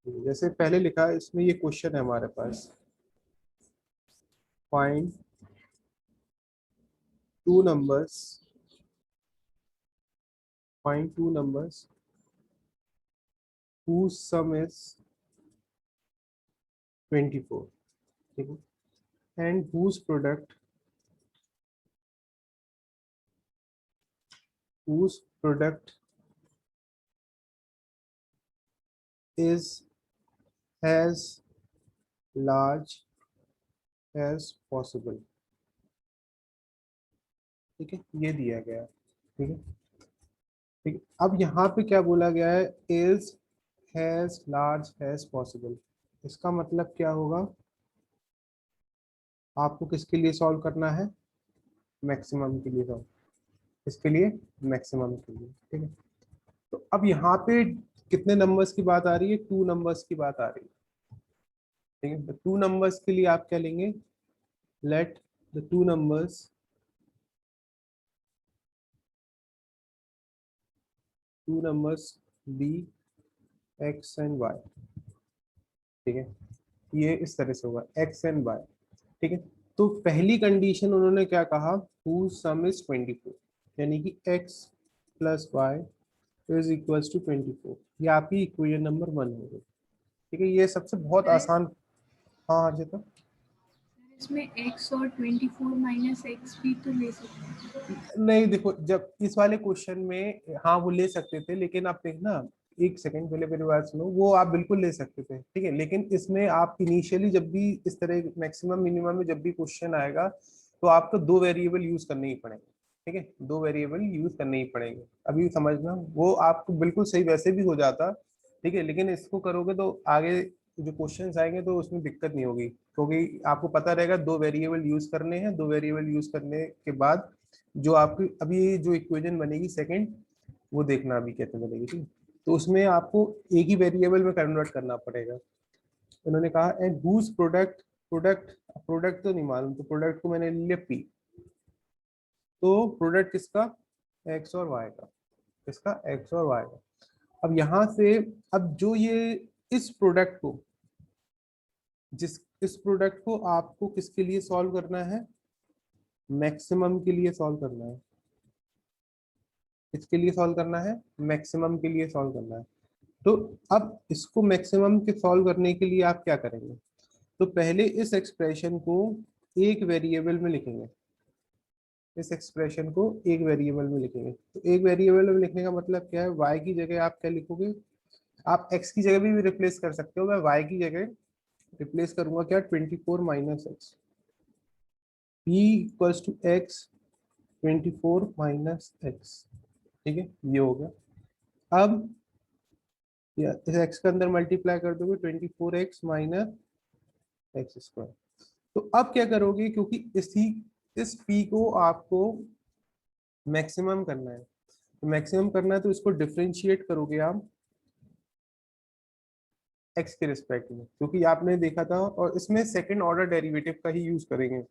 जैसे पहले लिखा है इसमें, ये क्वेश्चन है हमारे पास, find two numbers, find two numbers whose sum is 24, ठीक है, and whose product is as large as possible। ठीक है, ये दिया गया है। ठीक है, ठीक है। अब यहाँ पे क्या बोला गया है, is as large as possible। इसका मतलब क्या होगा, आपको किसके लिए सॉल्व करना है, मैक्सिमम के लिए सॉल्व, इसके लिए मैक्सिमम के लिए। ठीक है, तो अब यहाँ पे कितने नंबर्स की बात आ रही है, टू नंबर्स की बात आ रही है। ठीक है, तो टू नंबर्स के लिए आप क्या लेंगे, let the two numbers be x and y. ठीक है, ये इस तरह से होगा एक्स एंड वाई। ठीक है, तो पहली कंडीशन उन्होंने क्या कहा, whose sum is 24, यानी कि x plus y is equals to 24। ये आपकी इक्वेशन नंबर 1 हो गई। ठीक है, ये सबसे बहुत सर आसान। हाँ अर्जिता, इसमें x और 24 माइनस एक्स भी तो ले सकते हैं। नहीं देखो, जब इस वाले क्वेश्चन में हाँ वो ले सकते थे, लेकिन आप देखना, एक सेकंड पहले मेरी बात सुनो, वो आप बिल्कुल ले सकते थे। ठीक है, लेकिन इसमें आप इनिशियली जब भी इस तरह मैक्सिमम मिनिमम में जब भी क्वेश्चन आएगा, तो आपको दो वेरिएबल यूज करने ही पड़ेंगे। ठीक है, दो वेरिएबल यूज करने ही पड़ेंगे। अभी समझना, वो आपको बिल्कुल सही वैसे भी हो जाता। ठीक है, लेकिन इसको करोगे तो आगे जो क्वेश्चंस आएंगे तो उसमें दिक्कत नहीं होगी, क्योंकि आपको पता रहेगा दो वेरिएबल यूज करने हैं, दो वेरिएबल यूज करने के बाद जो आपकी अभी जो इक्वेशन बनेगी सेकंड, वो देखना अभी कैसे बनेगी। ठीक, तो उसमें आपको एक ही वेरिएबल में कन्वर्ट करना पड़ेगा। उन्होंने कहा and whose product, product product तो नहीं मालूम, तो प्रोडक्ट को मैंने ले लिया पी, तो प्रोडक्ट किसका, एक्स और वाई का, किसका, एक्स और वाई का। अब यहाँ से, अब जो ये इस प्रोडक्ट को, जिस इस प्रोडक्ट को आपको किसके लिए सॉल्व करना है, मैक्सिमम के लिए सॉल्व करना है। इसके लिए सॉल्व करना है, मैक्सिमम के लिए सॉल्व करना है। तो अब इसको मैक्सिमम के सॉल्व करने के लिए आप क्या करेंगे, तो पहले इस एक्सप्रेशन को एक वेरिएबल में लिखेंगे, इस एक्सप्रेशन को एक वेरिएबल में लिखेंगे। तो एक वेरिएबल में लिखने का मतलब क्या है, y की जगह आप क्या लिखोगे, आप x की जगह भी रिप्लेस कर सकते हो, मैं y की जगह रिप्लेस करूंगा क्या, 24 minus x, p equals to x 24 minus x. ठीक है, ये हो गया। अब या इस x के अंदर मल्टीप्लाई कर दोगे 24x माइनस एक्स स्क्वायर। तो अब क्या करोगे, क्योंकि इस p को आपको मैक्सिमम करना है, तो मैक्सिमम करना है तो इसको डिफरेंशिएट करोगे आप x के रिस्पेक्ट में, क्योंकि आपने देखा था, और इसमें सेकंड ऑर्डर डेरिवेटिव का ही यूज करेंगे।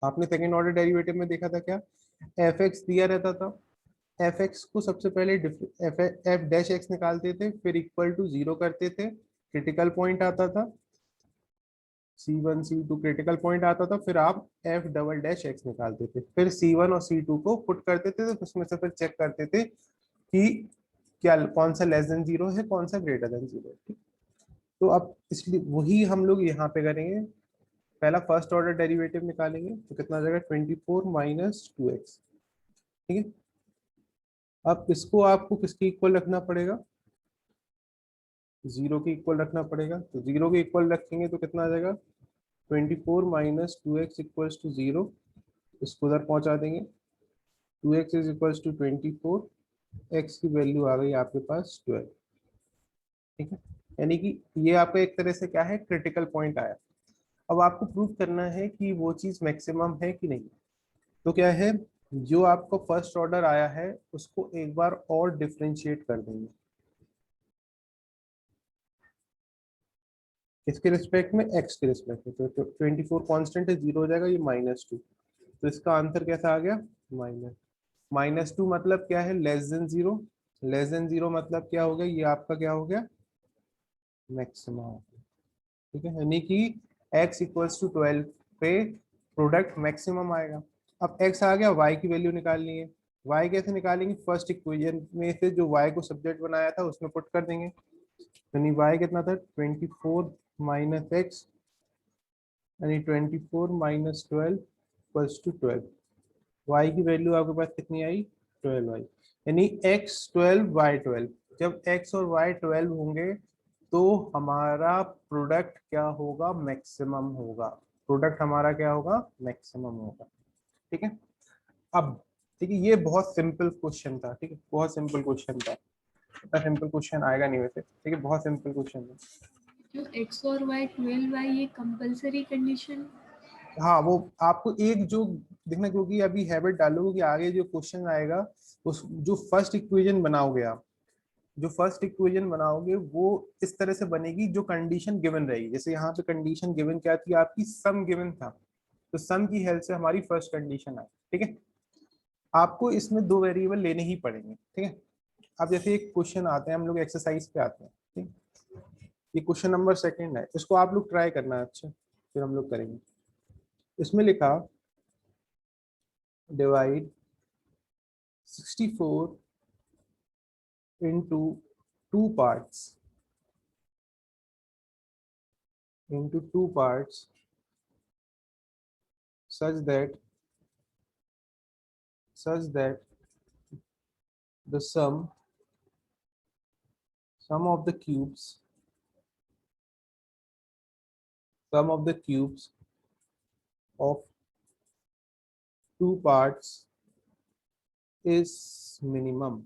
आपने सेकंड ऑर्डर डेरिवेटिव में देखा था क्या, एफ एक्स दिया रहता था, एफ एक्स को सबसे पहले एफ डैश एक्स निकालते थे, फिर इक्वल टू जीरो करते थे, क्रिटिकल पॉइंट आता था, C1 C2 क्रिटिकल पॉइंट आता था, फिर आप एफ डबल डैश एक्स निकालते थे, फिर C1 और C2 को पुट करते थे, तो उसमें से फिर चेक करते थे कि क्या कौन सा लेस देन जीरो है, कौन सा ग्रेटर देन जीरो है। तो अब इसलिए वही हम लोग यहाँ पे करेंगे, पहला फर्स्ट ऑर्डर डेरिवेटिव निकालेंगे, तो कितना आ जाएगा 24 माइनस 2x। ठीक है, अब इसको आपको किसके इक्वल रखना पड़ेगा, जीरो के इक्वल रखना पड़ेगा, तो जीरो के इक्वल रखेंगे तो कितना आ जाएगा 24 minus 2x equals to zero, इसको उधर पहुंचा देंगे, 2x is equals to 24, x की वैल्यू आ गई आपके पास 12। ठीक है, यानी कि ये आपका एक तरह से क्या है, क्रिटिकल पॉइंट आया। अब आपको प्रूव करना है कि वो चीज मैक्सिमम है कि नहीं। तो क्या है, जो आपको फर्स्ट ऑर्डर आया है उसको एक बार और डिफरेंशिएट कर देंगे, इसके रिस्पेक्ट में, एक्स के रिस्पेक्ट में, तो 24 कांस्टेंट है, जीरो हो जाएगा, ये -2, तो इसका आंसर कैसा आ गया, -2 मतलब क्या है, less than zero, less than zero मतलब क्या हो गया, ये आपका क्या हो गया, मैक्सिमा होगा। ठीक है, यानी कि x इक्वल्स टू 12 पे प्रोडक्ट मैक्सिमम आएगा। अब x आ गया, y की वैल्यू निकालनी है। y कैसे निकालेंगे? फर्स्ट इक्वेशन में से जो y को सब्जेक्ट बनाया था उसमें पुट कर देंगे। यानी y कितना था? 24 माइनस एक्स, यानी 24 माइनस 12 इक्वल्स टू 12। y की वैल्यू आपके पास कितनी आई? 12y, यानी x 12 y 12। जब x और y 12 होंगे तो हमारा प्रोडक्ट क्या होगा? मैक्सिमम होगा। प्रोडक्ट हमारा क्या होगा? मैक्सिमम होगा। ठीक है। अब ठीक है, ये बहुत सिंपल क्वेश्चन था। ठीक है, बहुत सिंपल क्वेश्चन था। इतना सिंपल क्वेश्चन आएगा नहीं वैसे। ठीक है, बहुत सिंपल क्वेश्चन था। जो x और y 12y ये कंपलसरी कंडीशन। हाँ, वो आपको एक जो देखना, क्योंकि अभी हैबिट डालोगे कि आगे जो क्वेश्चन आएगा उस जो फर्स्ट इक्वेशन बनाओगे आप, जो फर्स्ट इक्वेशन बनाओगे वो इस तरह से बनेगी जो कंडीशन गिवन रहेगी। जैसे यहाँ पे कंडीशन गिवन क्या थी आपकी? सम गिवन था, तो सम की हेल्प से हमारी फर्स्ट कंडीशन आई। ठीक है, आपको इसमें दो वेरिएबल लेने ही पड़ेंगे। ठीक है, अब जैसे एक क्वेश्चन आते हैं, हम लोग एक्सरसाइज पे आते हैं। ठीक, ये क्वेश्चन नंबर सेकंड है, इसको आप लोग ट्राई करना है। अच्छा, फिर हम लोग करेंगे। इसमें लिखा divide 64 into two parts, such that the sum of the cubes of two parts is minimum।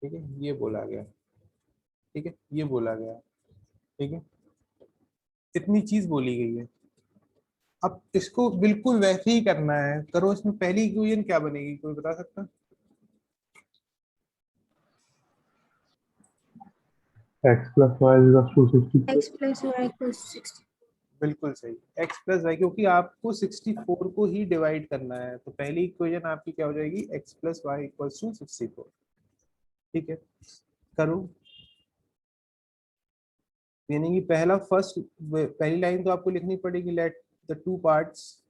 ठीक है, ये बोला गया। ठीक है, ये बोला गया। ठीक है, इतनी चीज बोली गई है। अब इसको बिल्कुल वैसे ही करना है, करो। इसमें पहली इक्वेशन क्या बनेगी, कोई बता सकता है? x plus y is equals to 64. x plus y equals 60। बिल्कुल सही, x प्लस वाई, क्योंकि आपको 64 को ही डिवाइड करना है, तो पहली इक्वेशन आपकी क्या हो जाएगी? x plus y equals to 64। ठीक है, करो। यानी कि पहली लाइन तो आपको लिखनी पड़ेगी, let the two parts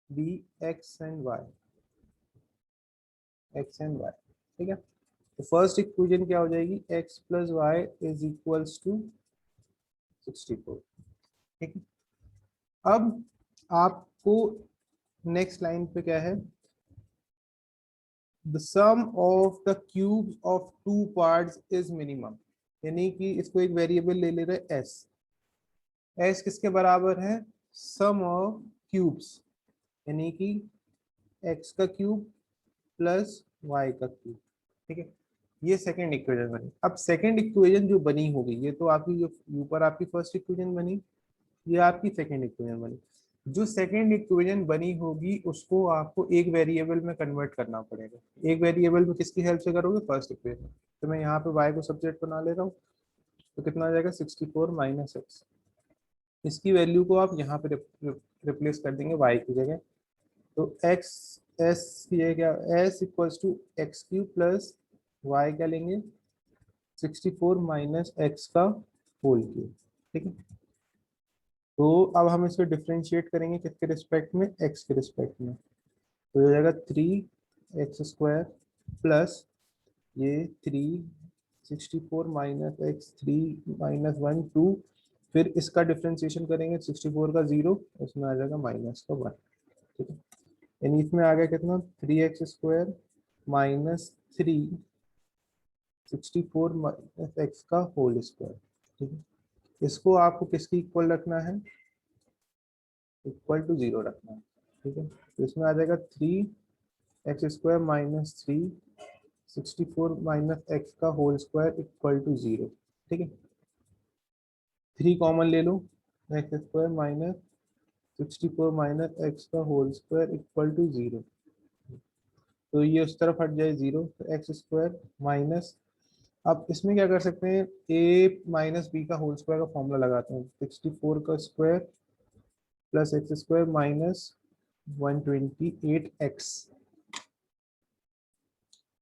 be x and y, ठीक है। तो फर्स्ट इक्वेशन क्या हो जाएगी? x plus y is equals to 64। ठीक है, अब आपको नेक्स्ट लाइन पे क्या है? The sum of the cubes of two parts is minimum. यानी कि इसको एक वेरिएबल ले ले रहे s। s किसके बराबर है? सम ऑफ क्यूब्स, यानी कि x का क्यूब प्लस y का क्यूब। ठीक है, ये सेकंड इक्वेशन बनी। अब सेकंड इक्वेशन जो बनी होगी, ये तो आपकी जो ऊपर आपकी फर्स्ट इक्वेशन बनी, ये आपकी सेकंड इक्वेशन बनी। जो सेकंड इक्वेशन बनी होगी उसको आपको एक वेरिएबल में कन्वर्ट करना पड़ेगा। एक वेरिएबल में किसकी हेल्प से करोगे? First equation. तो मैं यहाँ पे y को सब्जेक्ट बना ले रहा हूँ, तो कितना आ जाएगा? 64 माइनस एक्स। इसकी वैल्यू को आप यहाँ पे रिप्लेस कर देंगे y की जगह। तो x s की जगह क्या? s equals to x cube plus y क्या लेंगे? 64 माइनस एक्स का होल क्यूब। ठीक है, तो अब हम इसको डिफ्रेंशिएट करेंगे किसके रिस्पेक्ट में? x के रिस्पेक्ट में। तो हो जाएगा 3x² प्लस ये 364 माइनस एक्स, 3 माइनस 1 2। फिर इसका डिफ्रेंशिएशन करेंगे, 64 का 0, उसमें आ जाएगा माइनस का 1। ठीक है, यानी इसमें आ गया कितना? 3x² माइनस 364 माइनस एक्स का होल स्क्वायर। ठीक है, इसको आपको किसकी इक्वल रखना है? इक्वल टू 0 रखना है। ठीक है, तो इसमें आ जाएगा 3x² माइनस 364 माइनस एक्स का होल स्क्वायर इक्वल टू 0। ठीक है, 3 कॉमन ले लो, x² माइनस 64 माइनस एक्स का होल स्क्वायर इक्वल टू 0। तो ये उस तरफ हट जाए 0, तो x² माइनस, अब इसमें क्या कर सकते हैं? a माइनस बी का होल स्क्वायर का फॉर्मूला लगाते हैं। 64 का square plus x² minus 128x।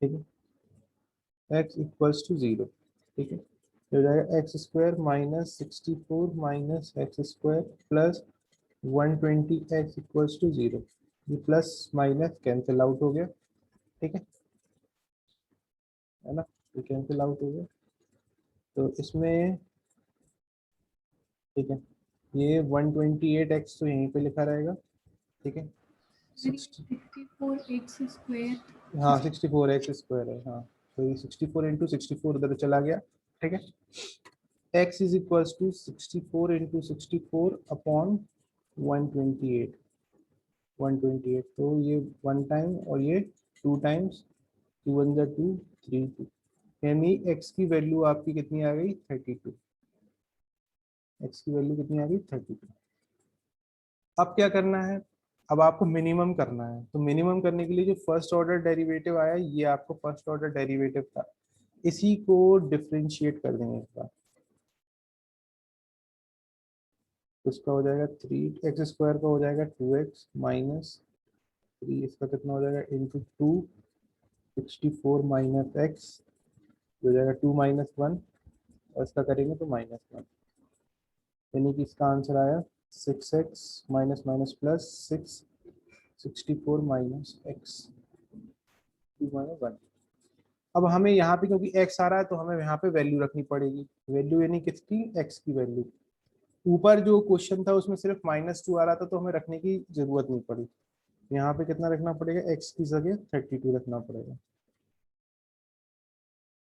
ठीक है, एक्स इक्वल्स टू 0, ठीक है, ये हो जाएगा x square minus 64 minus x square plus 120 x equals to 0। ये प्लस माइनस कैंसिल आउट हो गया, ठीक है ना, ये कैंसिल आउट हो गया। तो इसमें ठीक है, ये 128x तो यहीं पे लिखा रहेगा, ठीक है, 64x² हाँ 64x स्क्वायर है, हाँ तो ये 64 इंटू 64 उधर चला गया, ठीक है, x is equals to 64 into 64 upon 128, 128, तो ये 1 टाइम और ये 2 टाइम्स, 2 1 जा 2 3 2, यानी x की वैल्यू आपकी कितनी आ गई 32, x की वैल्यू कितनी आ गई 32। अब क्या करना है, अब आपको मिनिमम करना है, तो मिनिमम करने के लिए जो फर्स्ट ऑर्डर डेरिवेटिव आया ये आपको फर्स्ट ऑर्डर डेरिवेटिव था, इसी को डिफरेंशिएट कर देंगे एक बार, तो इसका हो जाएगा 3x स्क्वायर का हो जाएगा 2x माइनस 3, इसका कितना हो जाएगा इंटू 2, 64 माइनस एक्स हो जाएगा 2 माइनस 1, और इसका करेंगे तो माइनस 1, यानी कि इसका आंसर आया 6x minus minus plus 6, 64 minus x 2 minus 1। अब हमें यहाँ पे क्योंकि x आ रहा है तो हमें यहाँ पे वैल्यू रखनी पड़ेगी, वैल्यू यानी किसकी, x की वैल्यू। ऊपर जो क्वेश्चन था उसमें सिर्फ -2 आ रहा था तो हमें रखने की जरूरत नहीं पड़ी, यहाँ पे कितना रखना पड़ेगा, x की जगह 32 रखना पड़ेगा,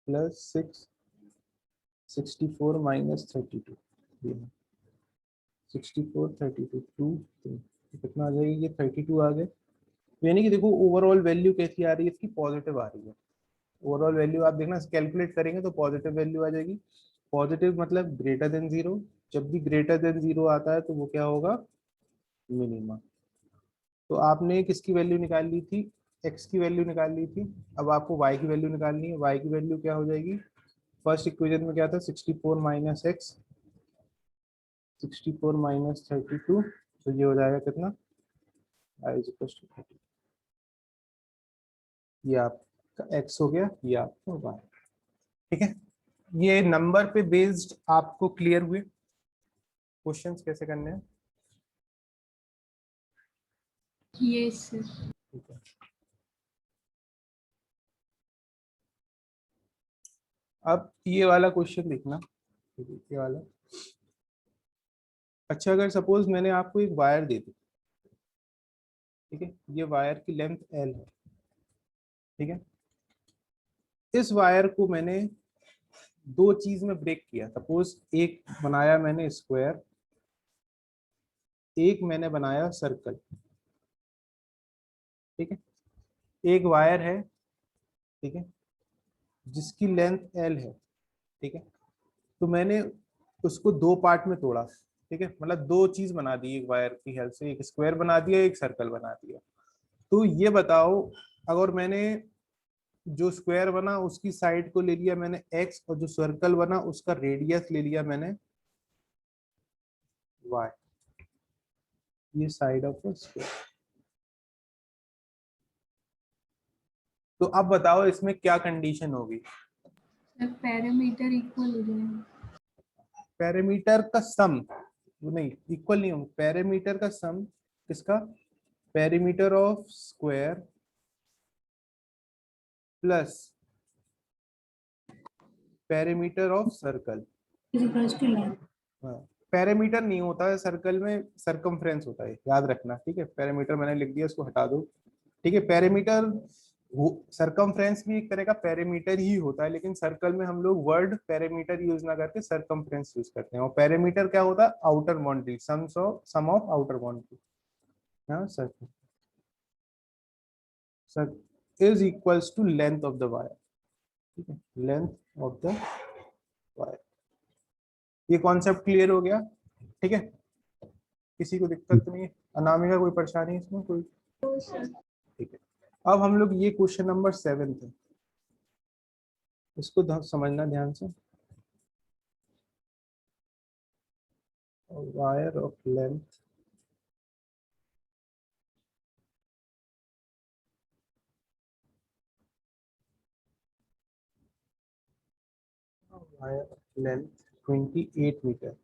प्लस 6, 64 माइनस 32, 64 32 2 3, कितना आ जाएगी, ये 32 आ गए, यानी कि देखो ओवरऑल वैल्यू कैसी आ रही है इसकी, पॉजिटिव आ रही है, ओवरऑल वैल्यू आप देखना कैलकुलेट करेंगे तो पॉजिटिव वैल्यू आ जाएगी, पॉजिटिव मतलब ग्रेटर देन 0, जब भी ग्रेटर देन 0 आता है तो वो क्या होगा, मिनिमम। तो आपने किसकी वैल्यू निकाल ली थी, x की वैल्यू निकाल ली थी, अब आपको y की वैल्यू निकालनी है, y की वैल्यू क्या हो जाएगी, फर्स्ट इक्वेशन में क्या था 64 माइनस एक्स, 64 माइनस 32, तो ये हो जाएगा कितना, y इज इक्वल टू 30, ये आपका x हो गया, ये आपका y, ठीक है। ये नंबर पे बेस्ड आपको क्लियर हुए क्वेश्चंस कैसे करने हैं, यस सर। ठीक है। अब ये वाला क्वेश्चन देखना, ये वाला, अच्छा अगर सपोज मैंने आपको एक वायर दे दी, ठीक है, ये वायर की लेंथ L है, ठीक है, इस वायर को मैंने दो चीज में ब्रेक किया, सपोज एक बनाया मैंने स्क्वायर, एक मैंने बनाया सर्कल, ठीक है, एक वायर है, ठीक है, जिसकी लेंथ L है, ठीक है, तो मैंने उसको दो पार्ट में तोड़ा, ठीक है, मतलब दो चीज बना दी एक वायर की हेल्प से, एक स्क्वायर बना दिया एक सर्कल बना दिया। तो ये बताओ, अगर मैंने जो स्क्वायर बना उसकी साइड को ले लिया मैंने x, और जो सर्कल बना उसका रेडियस ले लिया मैंने y, ये साइड ऑफ द स्क्वायर, तो अब बताओ इसमें क्या कंडीशन होगी, सर पैरामीटर इक्वल हो जाएगा। पैरामीटर का सम, नहीं इक्वल नहीं होगा, पैरामीटर का सम किसका, parameter of square plus parameter of circle, parameter नहीं होता है सर्कल में, सरकमफ्रेंस होता है, याद रखना, ठीक है, पैरामीटर मैंने लिख दिया उसको हटा दो, ठीक है, पैरामीटर सरकमफ्रेंस भी एक तरह का पैरामीटर ही होता है, लेकिन सर्कल में हम लोग वर्ड पैरामीटर यूज ना करके सरकमफ्रेंस यूज करते हैं, और पैरामीटर क्या होता है, outer boundary, sum of outer boundary, हाँ circle, sir is equals to length of the wire, ठीक है, लेंथ ऑफ द वायर, ये कॉन्सेप्ट क्लियर हो गया, ठीक है, किसी को दिक्कत तो नहीं है, अनामिका कोई परेशानी है इसमें कोई, तो सर ठीक है। अब हम लोग ये क्वेश्चन नंबर 7 थे, इसको समझना ध्यान से, wire of length length 28 meter.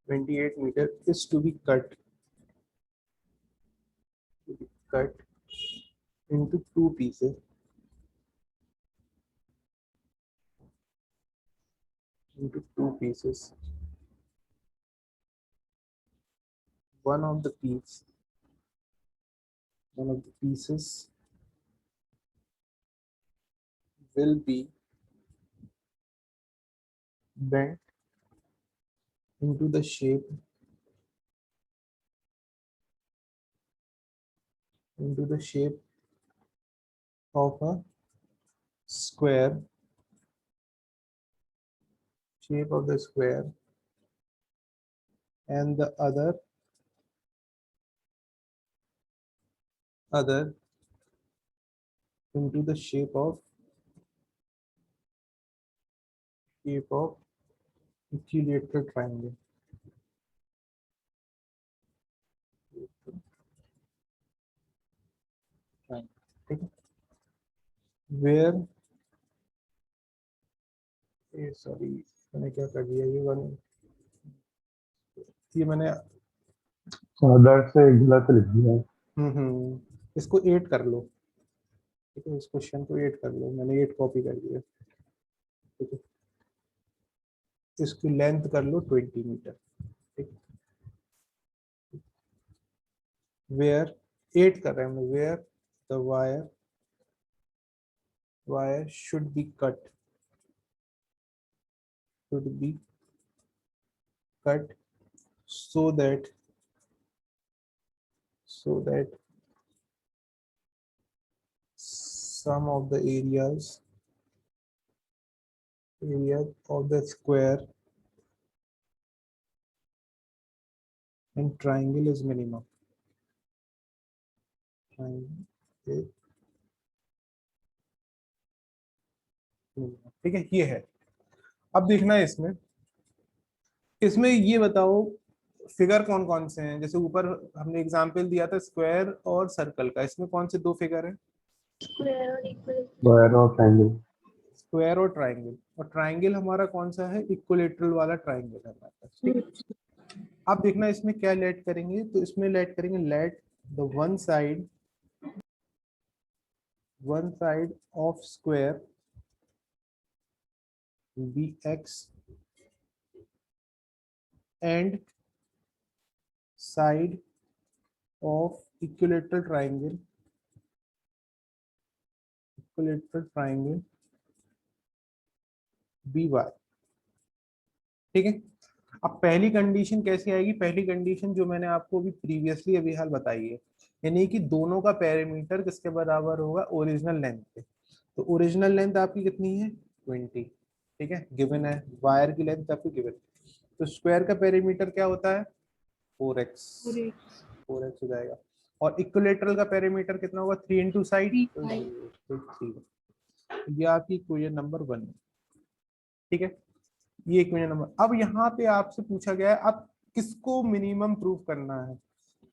28 meter is to be cut into two pieces. One of the pieces will be bent into the shape of a square, and the other into the shape of equilateral triangle. ठीक है, where sorry मैंने क्या कर दिया, ये मैंने other से गलत लिख दिया है। इसको 8 कर लो, ठीक है, इस क्वेश्चन को 8 कर लो, मैंने 8 कॉपी कर दिया, ठीक है। इसकी लेंथ कर लो 20 मीटर, ठीक। वेयर 8 कर रहे हैं हम, where the wire should be cut so that some of the areas of the square and triangle is minimum. ठीक है, ये है। अब देखना है इसमें ये बताओ फिगर कौन कौन से हैं। जैसे ऊपर हमने एग्जांपल दिया था स्क्वायर और सर्कल का, इसमें कौन से दो फिगर हैं? स्क्वायर और ट्रायंगल। स्क्वायर और ट्रायंगल, और ट्रायंगल हमारा कौन सा है? इक्विलेटरल वाला ट्रायंगल है हमारे पास, ठीक है। अब देखना इसमें क्या लेट करेंगे, तो इसमें लेट करेंगे let the one side of square be x and side of equilateral triangle be y, ठीक है। अब पहली कंडीशन कैसे आएगी? पहली कंडीशन जो मैंने आपको अभी प्रीवियसली अभी हाल बताई है, यानी कि दोनों का पैरामीटर किसके बराबर होगा? ओरिजिनल लेंथ के। तो ओरिजिनल लेंथ आपकी कितनी है? 20, ठीक है, गिवन है। वायर की लेंथ आपकी गिवन है। तो स्क्वायर का पैरामीटर क्या होता है? 4x हो जाएगा। और इक्विलेटरल का पैरामीटर कितना होगा? 3 इंटू साइड, तो 3। ये आपकी इक्वेशन नंबर 1 है, ठीक है। ये इक्वेशन नंबर। अब यहाँ पे आपसे पूछा गया है अब किसको मिनिमम प्रूव करना है,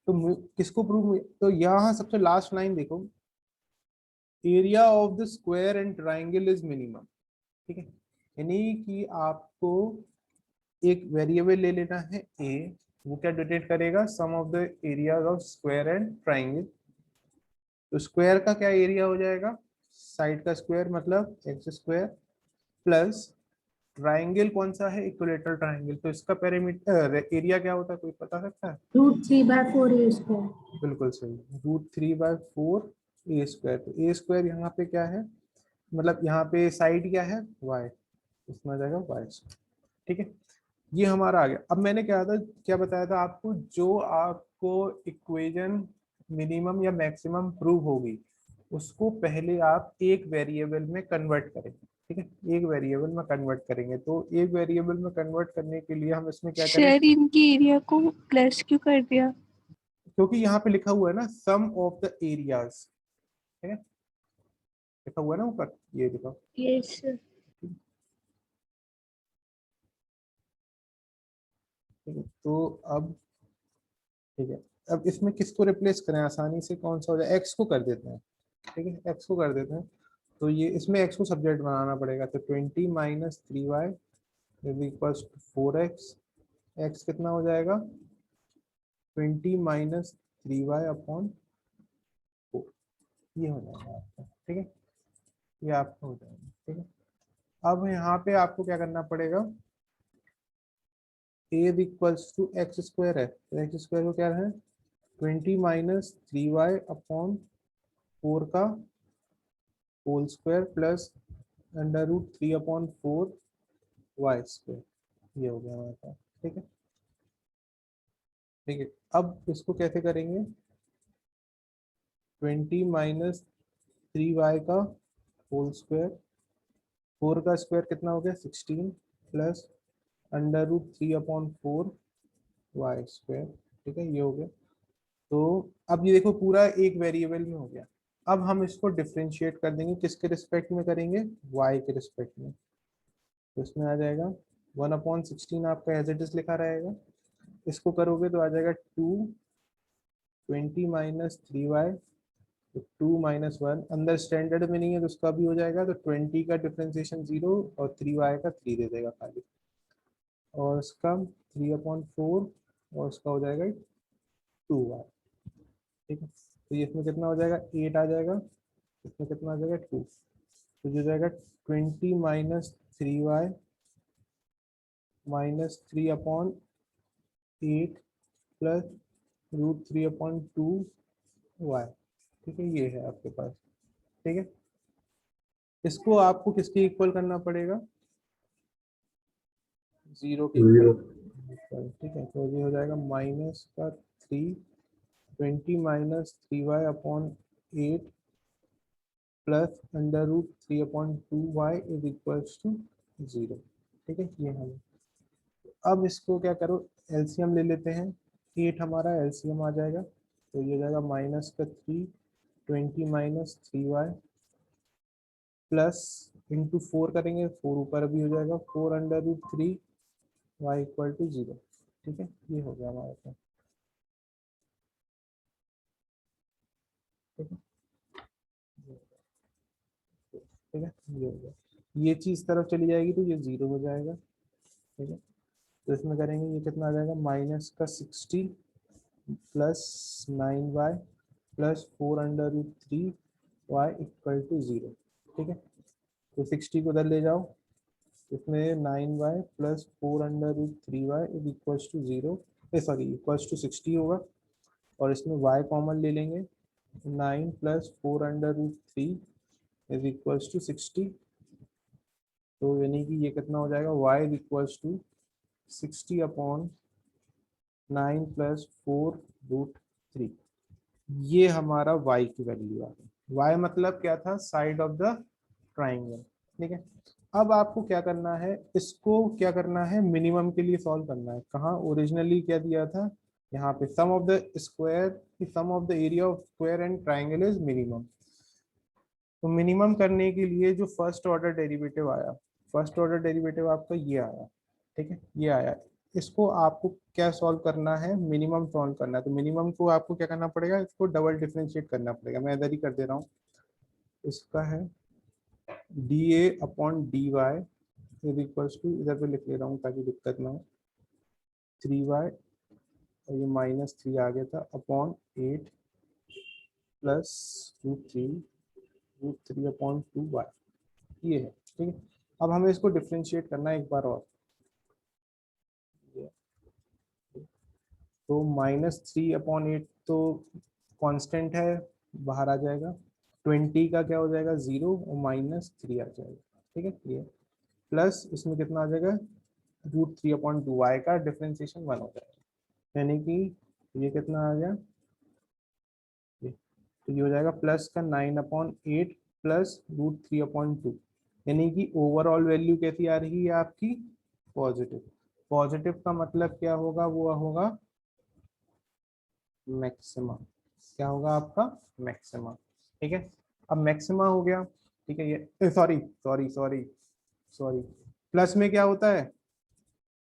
तो किसको प्रूव, तो यहाँ सबसे लास्ट लाइन देखो, area of the square and triangle is minimum, ठीक है। यानी कि आपको एक वेरिएबल ले लेना है a, वो क्या डिटेक्ट करेगा? Sum of the area of square and triangle. तो स्क्वायर का क्या एरिया हो जाएगा? साइड का स्क्वायर मतलब एक्स स्क्वायर, प्लस ट्राइंगल कौन सा है? इक्विलेटरल ट्राइंगल, तो इसका पैरामीटर एरिया क्या होता है, कोई पता सकता है? √3/4 बिल्कुल सही, √3/4 ए स्क्वायर। तो ए स्क्वायर यहाँ पे क्या है, मतलब यहाँ पे साइड क्या है? y, इसमें आ जाएगा y, ठीक है। ये हमारा आ गया। अब मैंने क्या बताया था आपको, जो आपको इक्वेशन मिनिमम या मैक्सिमम प्रूव होगी उसको पहले आप एक वेरिएबल में कन्वर्ट करेंगे, ठीक है, एक वेरिएबल में कन्वर्ट करेंगे। तो एक वेरिएबल में कन्वर्ट करने के लिए हम इसमें क्या करें? सर इनकी एरिया को प्लस क्यों कर दिया? क्योंकि यहाँ पे लिखा हुआ है ना सम ऑफ द एरियाज, ठीक है, लिखा हुआ है ना ऊपर, ये देखो। यस ठीक है, तो अब ठीक है, अब इसमें किसको रिप्लेस करें आसानी से? कौन सा हो जाए? एक्स को कर देते हैं, ठीक है, एक्स को कर देते हैं। तो ये इसमें x को सब्जेक्ट बनाना पड़ेगा, तो 20 minus 3y is equals to 4x। x कितना हो जाएगा 20 माइनस 3y अपॉन 4, ये हो जाएगा आपका, ठीक है, ये आपका हो जाएगा, ठीक है। अब यहाँ पे आपको क्या करना पड़ेगा, a equals to x square है, तो एक्स स्क्वायर को क्या है 20 माइनस 3y अपॉन 4 का whole square plus under root 3 upon 4 y square, ये हो गया हमारे पास, ठीक है। ठीक है, अब इसको कैसे करेंगे, 20 माइनस 3y का होल स्क्वायर, 4 का स्क्वायर कितना हो गया 16 plus under root 3 upon 4 y square, ठीक है, ये हो गया। तो अब ये देखो पूरा एक वेरिएबल में हो गया। अब हम इसको डिफरेंशिएट कर देंगे, किसके रिस्पेक्ट में करेंगे, y के रिस्पेक्ट में। तो इसमें आ जाएगा 1/16 आपका एज इट इज लिखा रहेगा, इसको करोगे तो आ जाएगा 2 20 माइनस 3y, तो 2 माइनस 1 अंदर स्टैंडर्ड में नहीं है तो उसका भी हो जाएगा, तो 20 का डिफरेंशिएशन 0 और 3y का 3 दे देगा खाली, और इसका 3/4 और उसका हो जाएगा 2y, ठीक है। तो ये इसमें कितना हो जाएगा 8 आ जाएगा, इसमें कितना आ जाएगा 2, तो जो जाएगा 20 minus 3y minus 3/8 plus root 3/2y, ठीक है, ये है आपके पास, ठीक है। इसको आपको किसके इक्वल करना पड़ेगा, 0 के Zero. इक्वल, ठीक है। तो ये हो जाएगा माइनस का 3 20 minus 3y upon 8 plus under root 3/2y is equals to 0, ठीक है, ये हम। अब इसको क्या करो, एलसीएम ले लेते हैं, 8 हमारा एलसीएम आ जाएगा, तो ये जाएगा माइनस का 3 20 माइनस 3y प्लस इंटू 4 करेंगे, 4 ऊपर भी हो जाएगा 4 under root 3 y equal to 0, ठीक है, ये हो गया हमारे पास, ठीक है, ठीक है, ये हो गया। ये चीज तरफ चली जाएगी तो ये 0 हो जाएगा, ठीक है। तो इसमें करेंगे ये कितना आ जाएगा माइनस का 60 plus 9y plus 4 under root 3y equal to 0, ठीक है। तो 60 को उधर ले जाओ, इसमें 9y plus 4 under root 3y is equal to 0, sorry equal to 60 होगा, और इसमें y कॉमन ले लेंगे, 9 plus 4 under root 3 is equal to 60, तो यानी कि ये कितना हो जाएगा y is equal to 60 upon 9 plus 4 root 3, ये हमारा y की वैल्यू आ गई। y मतलब क्या था, साइड ऑफ द ट्राइंगल, ठीक है। अब आपको क्या करना है, इसको क्या करना है, मिनिमम के लिए सॉल्व करना है। कहाँ ओरिजिनली क्या दिया था, यहाँ पे sum of the square, sum of the area of square and triangle is minimum. तो मिनिमम करने के लिए जो फर्स्ट ऑर्डर डेरिवेटिव आया, फर्स्ट ऑर्डर डेरिवेटिव आपका ये आया, ठीक है, ये आया। इसको आपको क्या सॉल्व करना है, मिनिमम सॉल्व करना है। तो मिनिमम को आपको क्या करना पड़ेगा, इसको डबल डिफरेंशिएट करना पड़ेगा, मैं इधर ही कर दे रहा हूँ। इसका है dA upon dy is equals to, इधर पे लिख ले रहा हूँ ताकि दिक्कत ना हो, 3y और ये -3 आ गया था upon 8 plus root 3 upon 2y, ये है, ठीक है। अब हमें इसको डिफरेंशिएट करना है एक बार और, तो -3 अपॉन 8 तो कांस्टेंट है, बाहर आ जाएगा, 20 का क्या हो जाएगा 0 और -3 आ जाएगा, ठीक है, ये प्लस इसमें कितना आ जाएगा रूट 3/2y का डिफरेंशिएशन 1 हो जाएगा, यानी कि ये कितना आ गया, तो ये हो जाएगा प्लस का 9/8 प्लस रूट 3/2, यानी कि ओवरऑल वैल्यू कैसी आ रही है आपकी, पॉजिटिव। पॉजिटिव का मतलब क्या होगा, वो होगा मैक्सिमा, क्या होगा आपका मैक्सिमा, ठीक है। अब मैक्सिमा हो गया, ठीक है, ये sorry sorry sorry sorry, plus में क्या होता है,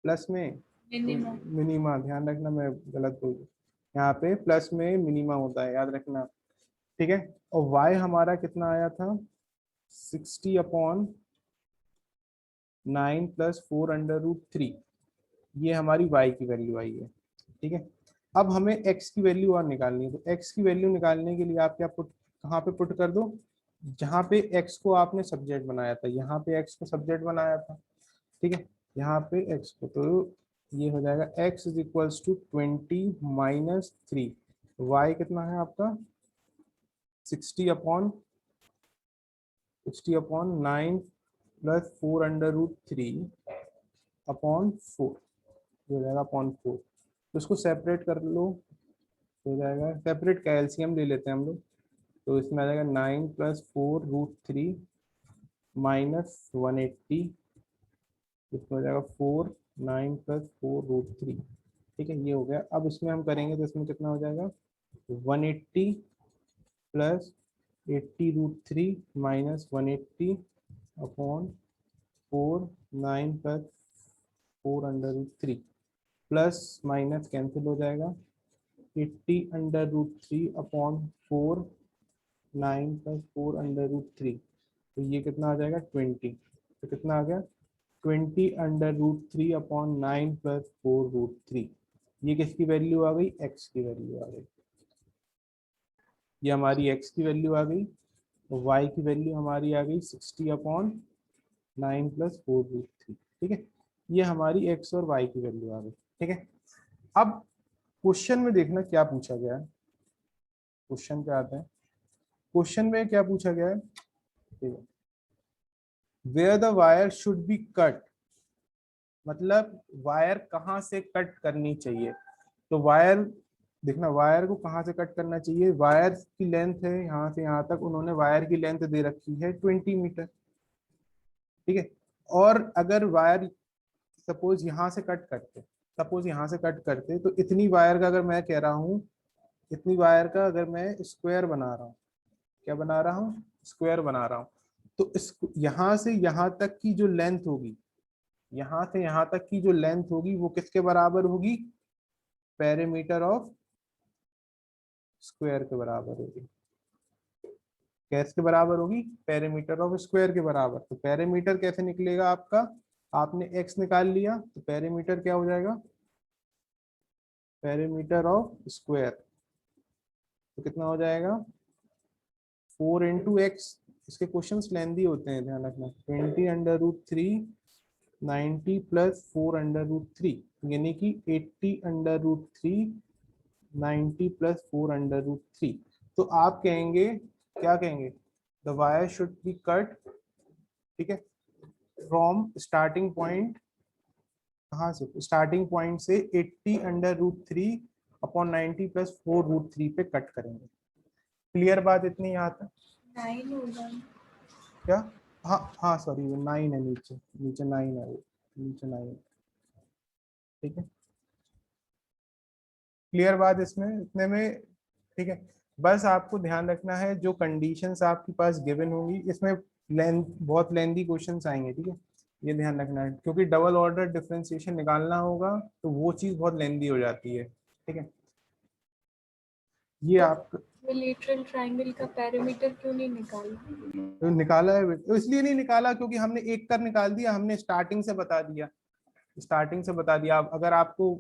प्लस में मिनिमम। मिनिमा, ध्यान रखना मैं गलत बोल गया, यहाँ पे प्लस में मिनिमा होता है, याद रखना, ठीक है। और y हमारा कितना आया था 60 अपॉन 9 प्लस 4√3, ये हमारी y की वैल्यू आई है। ठीक है, अब हमें x की वैल्यू और निकालनी है। तो x की वैल्यू निकालने के लिए आप क्या पुट, कहाँ पे पुट कर दो, जहाँ पे x को आपने सब्जेक्ट बनाया था, यहाँ पे x को सब्जेक्ट बनाया था। ठीक है, यहाँ पे x को, तो ये हो जाएगा x is equals to 20 minus 3, y कितना है आपका 60 अपॉन 9 प्लस 4√3 अपॉन 4, हो जाएगा अपॉन 4। तो इसको सेपरेट कर लो, हो जाएगा सेपरेट का एलसीएम ले लेते हैं हम लोग। तो इसमें आ जाएगा 9 प्लस 4√3 माइनस 180, इसमें हो जाएगा 4, 9 प्लस 4√3। ठीक है, ये हो गया। अब इसमें हम करेंगे तो इसमें कितना हो जाएगा 180 plus 80√3 minus 180 upon 4, 9 plus 4√3, plus minus cancel हो जाएगा, 80√3 अपॉन 4, 9 प्लस 4√3, तो ये कितना आ जाएगा 20। तो कितना आ गया 20√3 अपॉन 9 प्लस 4√3, ये किसकी वैल्यू आ गई, x की वैल्यू आ गई। ये हमारी x की वैल्यू आ गई, तो y की वैल्यू हमारी आ गई 60 अपॉन 9 प्लस 4√3। ठीक है, ये हमारी x और y की वैल्यू आ गई। ठीक है, अब क्वेश्चन में देखना क्या पूछा गया है। क्वेश्चन पे आते हैं, क्वेश्चन में क्या पूछा गया है, ठीक है, where the wire should be cut, मतलब वायर कहाँ से कट करनी चाहिए। तो वायर देखना, वायर को कहाँ से कट करना चाहिए, वायर की लेंथ है यहाँ से यहाँ तक, उन्होंने वायर की लेंथ दे रखी है 20 मीटर। ठीक है, और अगर वायर सपोज यहाँ से कट करते, सपोज यहाँ से कट करते, तो इतनी वायर का अगर मैं कह रहा हूँ, इतनी वायर का अगर मैं स्क्वायर बना रहा हूँ, क्या बना रहा हूँ, स्क्वायर बना रहा हूँ, तो इस यहाँ से यहाँ तक की जो लेंथ होगी, यहाँ से यहाँ तक की जो लेंथ होगी वो किसके बराबर होगी, पेरीमीटर ऑफ स्क्वायर के बराबर होगी। किसके बराबर होगी, पेरीमीटर ऑफ स्क्वायर के बराबर। तो पेरीमीटर कैसे निकलेगा आपका, आपने x निकाल लिया, तो पेरीमीटर क्या हो जाएगा, पेरीमीटर ऑफ स्क्वायर, तो कितना हो जाएगा 4 इंटू एक्स। इसके क्वेश्चंस लेंदी होते हैं, ध्यान रखना। 20√3 90 प्लस 4√3, यानी कि 80√3 90 प्लस 4√3। तो आप कहेंगे, क्या कहेंगे, the wire should be cut, ठीक है, फ्रॉम स्टार्टिंग पॉइंट, कहाँ से, स्टार्टिंग पॉइंट से 80√3 अपॉन 90 प्लस 4√3 पे कट करेंगे। क्लियर बात इतनी यहाँ तक, 9 होगा। क्या, हाँ हाँ सॉरी, वो 9 है, नीचे नीचे 9 है, वो नीचे 9 है। ठीक है, क्लियर बात इसमें, इतने में। ठीक है, बस आपको ध्यान रखना है जो कंडीशंस आपके पास गिवन होंगी, इसमें लेंथ, बहुत लेंदी क्वेश्चंस आएंगे। ठीक है, ये ध्यान रखना है, क्योंकि डबल ऑर्डर डिफरेंशिएशन निकालना होगा तो वो चीज़ बहुत लेंदी हो जाती है। ठीक है, ये आप इक्विलेटरल ट्रायंगल का पैरामीटर क्यों नहीं निकाला? तो निकाला है, तो इसलिए नहीं निकाला क्योंकि हमने एक कर निकाल दिया, हमने स्टार्टिंग से बता दिया, स्टार्टिंग से बता दिया। अगर आपको,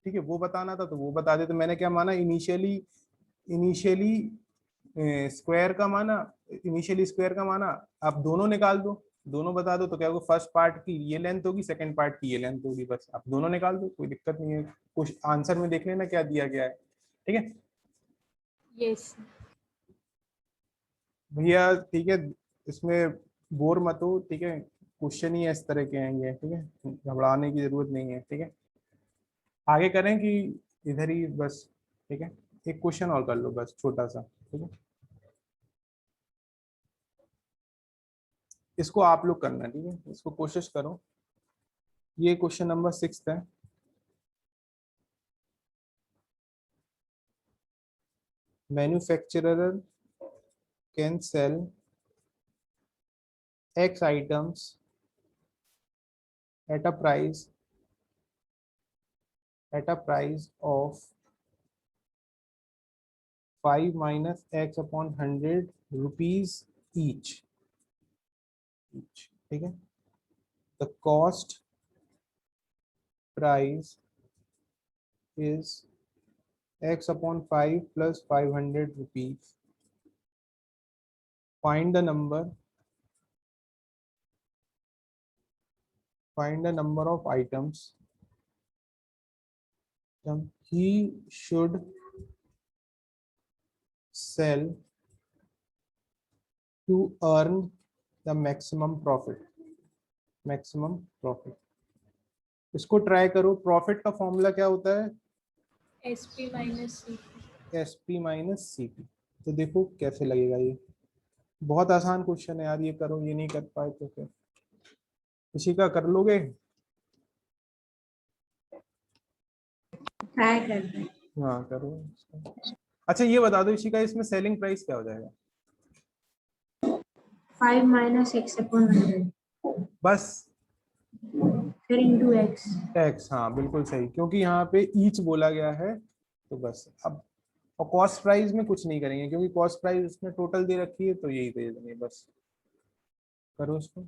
ठीक है, वो बताना था तो वो बता दे। तो मैंने क्या माना, इनिशियली, इनिशियली स्क्वायर का माना, इनिशियली स्क्वायर का माना, आप दोनों निकाल दो, दोनों बता दो, तो क्या होगा, फर्स्ट पार्ट की ये लेंथ होगी, सेकंड पार्ट की ये लेंथ होगी, बस आप दोनों निकाल दो, कोई दिक्कत नहीं है। कुछ आंसर में देख लेना क्या दिया गया है। ठीक है यस। भैया, ठीक है, इसमें बोर मत हो। ठीक है, क्वेश्चन ही इस तरह के आएंगे। ठीक है, घबराने की जरूरत नहीं है। ठीक है, आगे करें कि इधर ही बस। ठीक है, एक क्वेश्चन और कर लो बस, छोटा सा। ठीक है, इसको आप लोग करना। ठीक है, इसको कोशिश करो। ये क्वेश्चन नंबर 6 है। Manufacturer can sell X items at a price of 5 minus X upon 100 rupees each. each, ठीक है। The cost price is x upon 5 plus 500 rupees. Find the number of items he should sell to earn the maximum profit। इसको try करो। Profit का formula क्या होता है? SP minus CP। SP minus CP। तो देखो कैसे लगेगा ये। बहुत आसान क्वेश्चन है यार, ये करो। ये नहीं कर पाए तो फिर इसी का कर लोगे। ट्राई कर रहे हैं। हाँ करो। अच्छा ये बता दो इसी का, इसमें सेलिंग प्राइस क्या हो जाएगा? 5 minus x upon 100 बस फिर into x। टैक्स, हाँ बिल्कुल सही, क्योंकि यहाँ पे ईच बोला गया है तो बस। अब और कॉस्ट प्राइस में कुछ नहीं करेंगे क्योंकि कॉस्ट प्राइस उसमें टोटल दे रखी है, तो यही दे देंगे बस। करो इसको।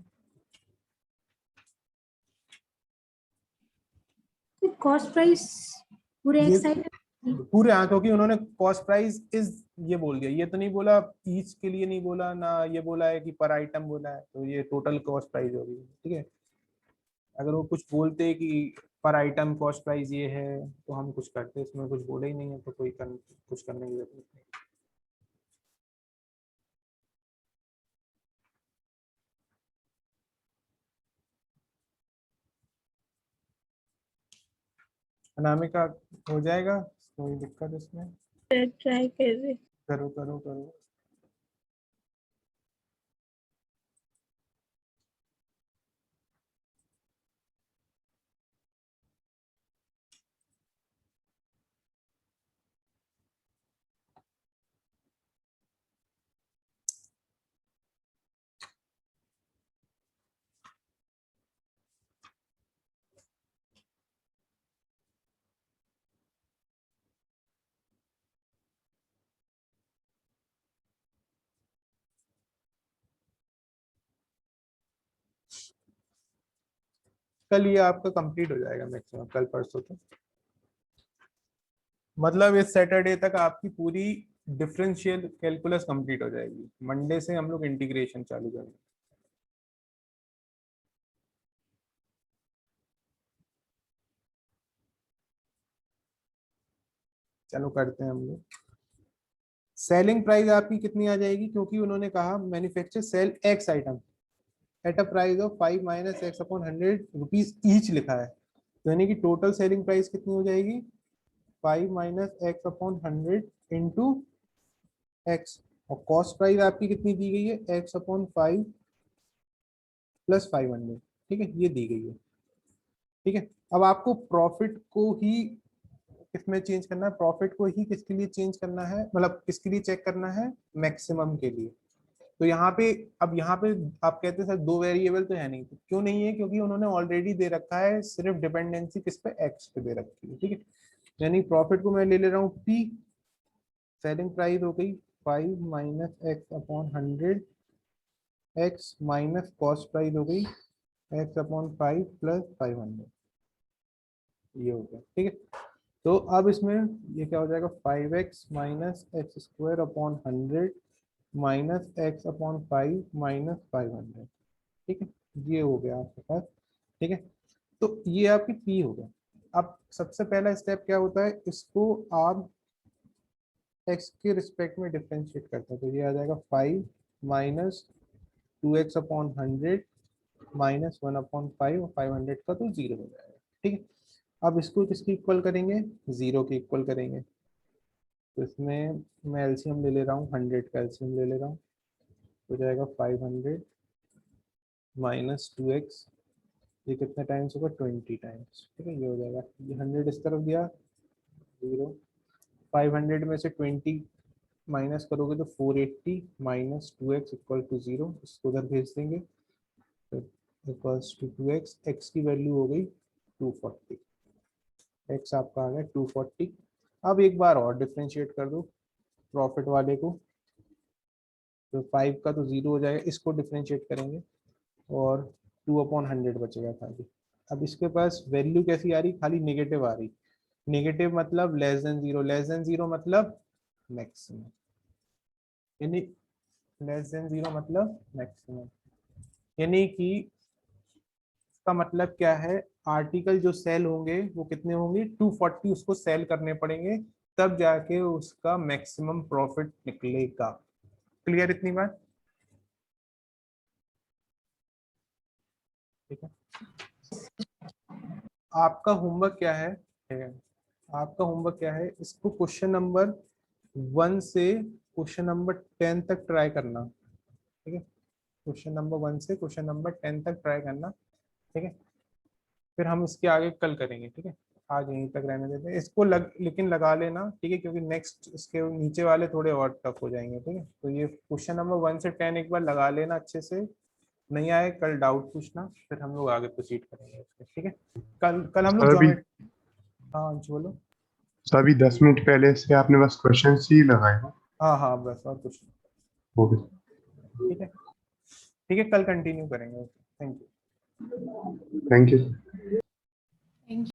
कॉस्ट प्राइस पूरे ये एक साइड पूरे, हाँ क्योंकि उन्होंने कॉस्ट प्राइस इज ये बोल दिया, ये तो नहीं बोला ईच के लिए, नहीं बोला ना, ये बोला है कि पर आइटम बोला है, तो ये टोटल कॉस्ट प्राइस होगी, ठीक है। अगर वो कुछ बोलते कि पर आइटम कॉस्ट प्राइस ये है तो हम कुछ करते, इसमें कुछ बोले ही नहीं है तो कुछ करने की जरूरत नहीं। अनामिका हो जाएगा, कोई दिक्कत इसमें? ट्राई कर रहे। करो करो करो। कल ये आपका कंप्लीट हो जाएगा मैक्सिमम, कल परसों तक। मतलब इस सैटरडे तक आपकी पूरी डिफरेंशियल कैलकुलस कंप्लीट हो जाएगी। मंडे से हम लोग इंटीग्रेशन चालू करेंगे। चलो करते हैं हम लोग। सेलिंग प्राइस आपकी कितनी आ जाएगी, क्योंकि उन्होंने कहा manufacture sell x item at a price of 5 minus x upon 100 rupees each लिखा है, तो यानी कि टोटल सेलिंग प्राइस कितनी हो जाएगी? 5 minus x upon 100 into x. और कॉस्ट प्राइस आपकी कितनी दी गई है? एक्स अपॉन 5 प्लस 500, ठीक है, ये दी गई है, ठीक है। अब आपको प्रॉफिट को ही किसमें चेंज करना है? प्रॉफिट को ही किसके लिए चेंज करना है, मतलब किसके लिए चेक करना है? मैक्सिमम के लिए। तो यहाँ पे, अब यहाँ पे आप कहते हैं सर दो वेरिएबल तो है नहीं, तो क्यों नहीं है? क्योंकि उन्होंने ऑलरेडी दे रखा है, सिर्फ डिपेंडेंसी किस पे? एक्स पे दे रखी है, ठीक है। यानी प्रॉफिट को मैं ले रहा हूँ पी, सेलिंग प्राइस हो गई 5 minus x upon 100, x minus cost price हो गई एक्स अपॉन 5 प्लस 500, ये हो गया, ठीक है। तो अब इसमें ये क्या हो जाएगा? 5x minus x square upon 100 minus x upon 5 minus 500, ठीक है, ये हो गया आपके पास, ठीक है। तो ये आपकी पी हो गया। अब सबसे पहला स्टेप क्या होता है? इसको आप एक्स के रिस्पेक्ट में डिफरेंशिएट करते हैं, तो ये आ जाएगा 5 minus 2x upon 100 minus 1 upon 5, और 500 का तो 0 हो जाएगा, ठीक है। अब इसको किसके इक्वल करेंगे? 0 के इक्वल करेंगे। तो इसमें मैं एलसीएम ले रहा हूँ, 100 का एलसीएम ले रहा हूँ, हो जाएगा 500 माइनस 2x, ये कितने टाइम्स होगा? 20 टाइम्स, ठीक है, ये हो जाएगा। ये 100 इस तरफ दिया, 0, 500 में से 20 माइनस करोगे तो 480 माइनस 2x इक्वल टू 0, इसको उधर भेज देंगे, इक्वल्स टू 2x, x की वैल्यू हो गई 240, x आपका आ गया 240। अब एक बार और डिफ्रेंशिएट कर दो प्रॉफिट वाले को, तो 5 का तो 0 हो जाएगा, इसको डिफ्रेंशिएट करेंगे और 2/100 बचेगा खाली। अब इसके पास वैल्यू कैसी आ रही, खाली नेगेटिव आ रही। नेगेटिव मतलब less than zero, less than zero मतलब मैक्सिमम, यानी लेस देन जीरो मतलब मैक्सिमम, यानी कि इसका मतलब क्या है, आर्टिकल जो सेल होंगे वो कितने होंगे, 240 उसको सेल करने पड़ेंगे, तब जाके उसका मैक्सिमम प्रॉफिट निकलेगा। क्लियर इतनी बात? ठीक है, आपका होमवर्क क्या है, ठीक है, आपका होमवर्क क्या है, इसको क्वेश्चन नंबर 1 से क्वेश्चन नंबर 10 तक ट्राई करना। ठीक है, क्वेश्चन नंबर 1 से क्वेश्चन नंबर 10 तक ट्राई करना। ठीक है, फिर हम इसके आगे कल करेंगे। ठीक है, आज यहीं तक रहने देते हैं इसको, लेकिन लगा लेना, ठीक है, क्योंकि नेक्स्ट इसके नीचे वाले थोड़े और टफ हो जाएंगे। ठीक है, तो ये क्वेश्चन नंबर 1 से 10 एक बार लगा लेना अच्छे से, नहीं आए कल डाउट पूछना, फिर हम लोग आगे प्रोसीड करेंगे उसके। ठीक है, कल हम लोग सर अभी ज्योमेट्री, हाँ बोलो। सर अभी 10 मिनट पहले से आपने बस क्वेश्चन ही लगाए हैं। हाँ हाँ बस, और कुछ नहीं। हो गए। ठीक है, ठीक है, कल कंटिन्यू करेंगे। Thank you. Thank you.